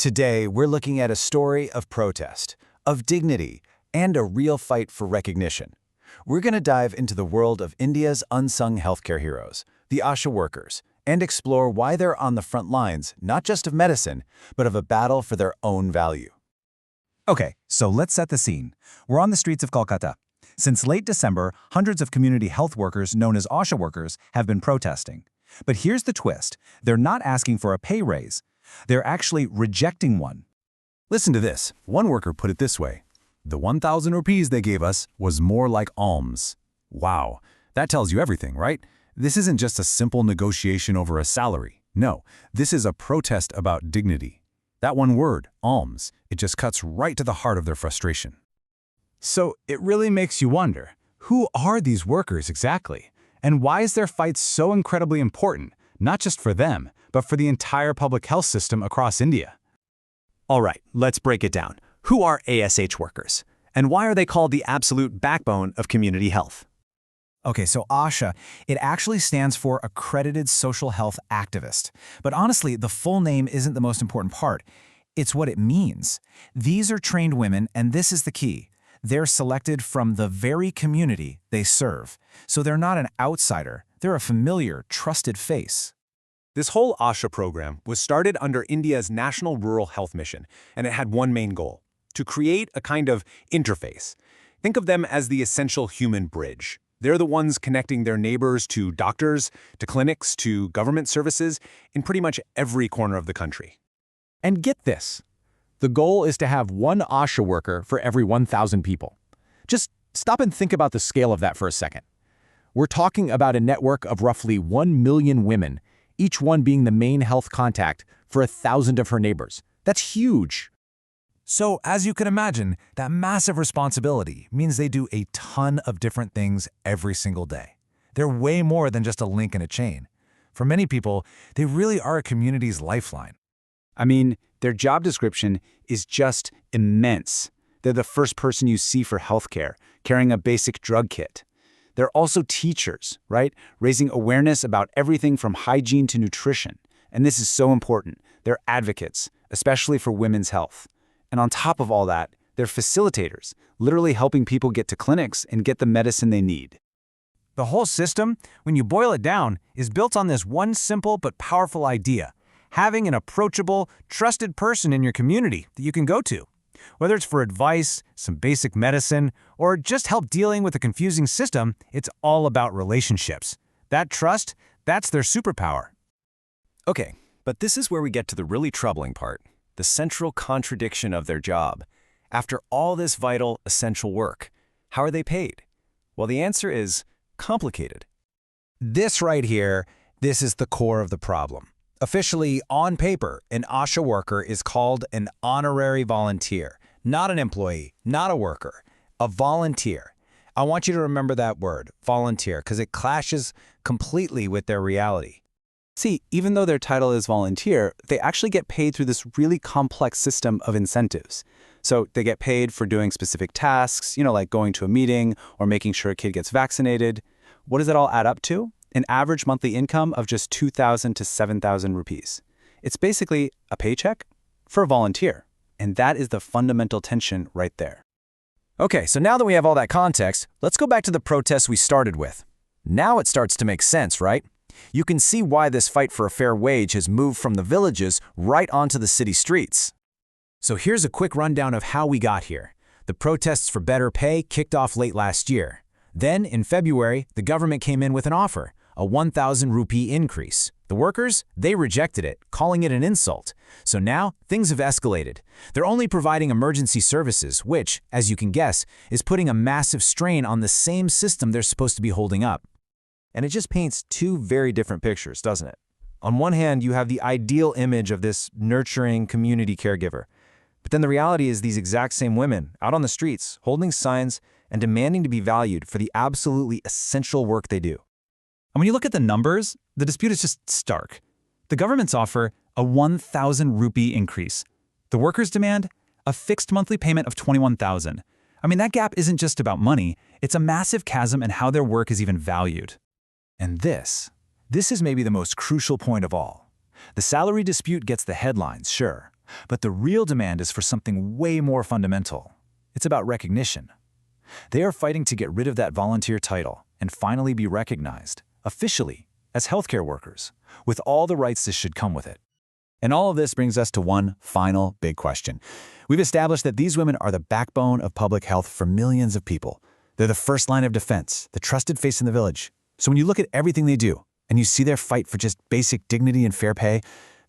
Today, we're looking at a story of protest, of dignity, and a real fight for recognition. We're going to dive into the world of India's unsung healthcare heroes, the ASHA workers, and explore why they're on the front lines, not just of medicine, but of a battle for their own value. Okay, so let's set the scene. We're on the streets of Kolkata. Since late December, hundreds of community health workers known as ASHA workers have been protesting. But here's the twist. They're not asking for a pay raise. They're actually rejecting one. Listen to this. One worker put it this way: "The 1,000 rupees they gave us was more like alms." Wow, that tells you everything, right? This isn't just a simple negotiation over a salary. No, this is a protest about dignity. That one word, alms, it just cuts right to the heart of their frustration. So it really makes you wonder, who are these workers exactly? And why is their fight so incredibly important, not just for them, but for the entire public health system across India? All right, let's break it down. Who are ASH workers? And why are they called the absolute backbone of community health? Okay, so ASHA, it actually stands for Accredited Social Health Activist. But honestly, the full name isn't the most important part. It's what it means. These are trained women, and this is the key. They're selected from the very community they serve. So they're not an outsider. They're a familiar, trusted face. This whole ASHA program was started under India's National Rural Health Mission, and it had one main goal: to create a kind of interface. Think of them as the essential human bridge. They're the ones connecting their neighbors to doctors, to clinics, to government services in pretty much every corner of the country. And get this. The goal is to have one ASHA worker for every 1,000 people. Just stop and think about the scale of that for a second. We're talking about a network of roughly 1 million women, each one being the main health contact for 1,000 of her neighbors. That's huge. So, as you can imagine, that massive responsibility means they do a ton of different things every single day. They're way more than just a link in a chain. For many people, they really are a community's lifeline. I mean, their job description is just immense. They're the first person you see for healthcare, carrying a basic drug kit. They're also teachers, right? Raising awareness about everything from hygiene to nutrition. And this is so important. They're advocates, especially for women's health. And on top of all that, they're facilitators, literally helping people get to clinics and get the medicine they need. The whole system, when you boil it down, is built on this one simple but powerful idea: having an approachable, trusted person in your community that you can go to. Whether it's for advice, some basic medicine, or just help dealing with a confusing system, it's all about relationships. That trust, that's their superpower. Okay, but this is where we get to the really troubling part, the central contradiction of their job. After all this vital, essential work, how are they paid? Well, the answer is complicated. This right here, this is the core of the problem. Officially, on paper, an ASHA worker is called an honorary volunteer, not an employee, not a worker, a volunteer. I want you to remember that word, volunteer, because it clashes completely with their reality. See, even though their title is volunteer, they actually get paid through this really complex system of incentives. So they get paid for doing specific tasks, like going to a meeting or making sure a kid gets vaccinated. What does it all add up to? An average monthly income of just 2,000 to 7,000 rupees. It's basically a paycheck for a volunteer. And that is the fundamental tension right there. Okay, so now that we have all that context, let's go back to the protests we started with. Now it starts to make sense, right? You can see why this fight for a fair wage has moved from the villages right onto the city streets. So here's a quick rundown of how we got here. The protests for better pay kicked off late last year. Then, in February, the government came in with an offer, a 1,000 rupee increase. The workers, they rejected it, calling it an insult. So now, things have escalated. They're only providing emergency services, which, as you can guess, is putting a massive strain on the same system they're supposed to be holding up. And it just paints two very different pictures, doesn't it? On one hand, you have the ideal image of this nurturing community caregiver. But then the reality is these exact same women out on the streets, holding signs and demanding to be valued for the absolutely essential work they do. And when you look at the numbers, the dispute is just stark. The government's offer, a 1,000 rupee increase. The workers demand a fixed monthly payment of 21,000. I mean, that gap isn't just about money, it's a massive chasm in how their work is even valued. And this is maybe the most crucial point of all. The salary dispute gets the headlines, sure, But the real demand is for something way more fundamental. It's about recognition. They are fighting to get rid of that volunteer title and finally be recognized, officially, as healthcare workers, with all the rights this should come with it. And all of this brings us to one final big question. We've established that these women are the backbone of public health for millions of people. They're the first line of defense, the trusted face in the village. So when you look at everything they do, and you see their fight for just basic dignity and fair pay,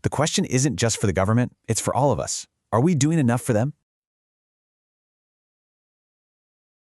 the question isn't just for the government, it's for all of us. Are we doing enough for them?